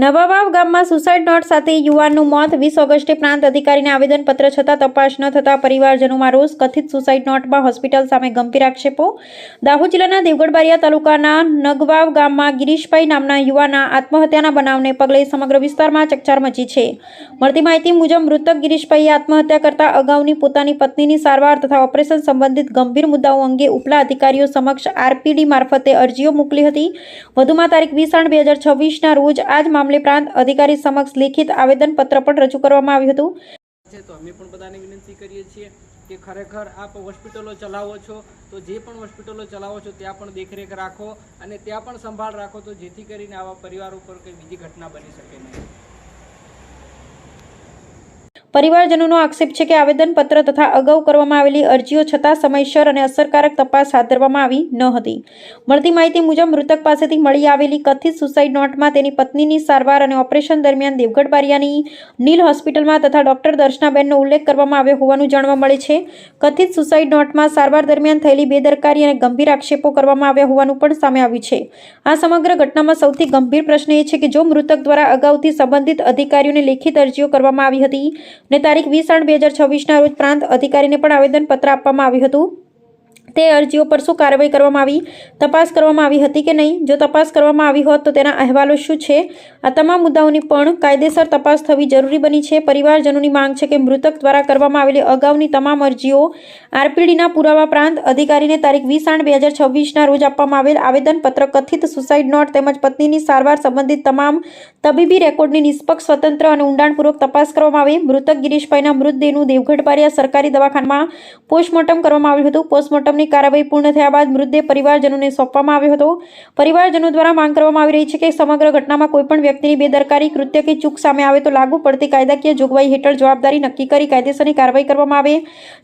નવાવાવ ગામમાં suicide not સાથે યુવાનનું મોત 20 ઓગસ્ટે પ્રાંત અધિકારીને આવેદનપત્ર છતાં તપાસ ન થતાં પરિવારજનોમાં રોષ. કથિત સુસાઇડ નોટમાં હોસ્પિટલ સામે ગંભીર આક્ષેપો. દાહોદ જિલ્લાના દેવગઢ બારિયા તાલુકાના નગવાવ ગામમાં ગિરીશભાઈ નામના યુવાનના આત્મહત્યાના બનાવને પગલે સમગ્ર વિસ્તારમાં ચકચાર મચી છે. મળતી માહિતી મુજબ મૃતક ગિરીશભાઈએ આત્મહત્યા કરતા અગાઉની પોતાની પત્નીની સારવાર તથા ઓપરેશન સંબંધિત ગંભીર મુદ્દાઓ અંગે ઉપલા અધિકારીઓ સમક્ષ આરપીડી મારફતે અરજીઓ મોકલી હતી. વધુમાં તારીખ 20/8/2026ના રોજ આ જ મામલે પ્રાંત અધિકારી સમક્ષ લેખિત આવેદનપત્ર પણ રજૂ કરવામાં આવ્યું હતું. તો અમે પણ બધાને વિનંતી કરીએ છીએ કે ખરેખર આપ હોસ્પિટલો ચલાવો છો તો જે પણ હોસ્પિટલો ચલાવો છો ત્યાં પણ દેખરેખ રાખો અને ત્યાં પણ સંભાળ રાખો, તો જેથી કરીને આવા પરિવાર ઉપર કોઈ બીજી ઘટના બની શકે નહીં. પરિવારજનોનો આક્ષેપ છે કે આવેદનપત્ર તથા અગાઉ કરવામાં આવેલી અરજીઓ છતાં સમયસર અને અસરકારક તપાસ હાથ ધરવામાં આવી ન હતી. મળતી માહિતી મુજબ મૃતક પાસેથી મળી આવેલી કથિત સુસાઇડ નોટમાં તેની પત્નીની સારવાર અને ઓપરેશન દરમિયાન દેવગઢ બારિયાની નીલ હોસ્પિટલમાં તથા ડોક્ટર દર્શનાબેનનો ઉલ્લેખ કરવામાં આવ્યો હોવાનું જાણવા મળે છે. કથિત સુસાઇડ નોટમાં સારવાર દરમિયાન થયેલી બેદરકારી અને ગંભીર આક્ષેપો કરવામાં આવ્યા હોવાનું પણ સામે આવ્યું છે. આ સમગ્ર ઘટનામાં સૌથી ગંભીર પ્રશ્ન એ છે કે જો મૃતક દ્વારા અગાઉથી સંબંધિત અધિકારીઓને લેખિત અરજીઓ કરવામાં આવી હતી ને તારીખ 20/8/2026ના રોજ પ્રાંત અધિકારીને પણ આવેદનપત્ર આપવામાં આવ્યું હતું, તે અરજીઓ પર શું કાર્યવાહી કરવામાં આવી, તપાસ કરવામાં આવી હતી કે નહીં? જો તપાસ કરવામાં આવી હોત તો તેના અહેવાલો શું છે? આ તમામ મુદ્દાઓની પણ કાયદેસર તપાસ થવી જરૂરી બની છે. પરિવારજનોની માંગ છે કે મૃતક દ્વારા કરવામાં આવેલી અગાઉની તમામ અરજીઓ આરપીડીના પુરાવા પ્રાંત અધિકારીને તારીખ 20/8/2026ના રોજ આપવામાં આવેલ આવેદનપત્ર, કથિત સુસાઇડ નોટ તેમજ પત્નીની સારવાર સંબંધિત તમામ તબીબી રેકોર્ડની નિષ્પક્ષ, સ્વતંત્ર અને ઊંડાણપૂર્વક તપાસ કરવામાં આવે. મૃતક ગિરીશભાઈના મૃતદેહનું દેવગઢ બારિયા સરકારી દવાખાનામાં પોસ્ટમોર્ટમ કરવામાં આવ્યું હતું. પોસ્ટમોર્ટમની કાર્યવાહી પૂર્ણ થયા બાદ મૃતદેહ પરિવારજનોને સોંપવામાં આવ્યો હતો. પરિવારજનો દ્વારા માંગ કરવામાં આવી રહી છે કે સમગ્ર ઘટનામાં કોઈપણ વ્યક્તિની બેદરકારી, કૃત્ય કે ચૂક સામે આવે તો લાગુ પડતી કાયદાકીય જોગવાઈ હેઠળ જવાબદારી નક્કી કરી કાયદેસરની કાર્યવાહી કરવામાં આવે.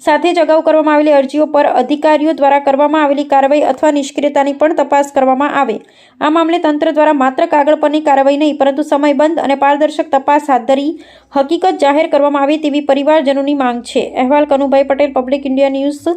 સાથે જ અગાઉ કરવામાં આવેલી અરજીઓ પર અધિકારીઓ દ્વારા કરવામાં આવેલી કાર્યવાહી અથવા નિષ્ક્રિયતાની પણ તપાસ કરવામાં આવે. આ મામલે તંત્ર દ્વારા માત્ર કાગળ પરની કાર્યવાહી નહીં પરંતુ સમયબંધ અને પારદર્શક તપાસ હાથ ધરી હકીકત જાહેર કરવામાં આવે તેવી પરિવારજનોની માંગ છે. અહેવાલ Kanubhai Patel, public India news,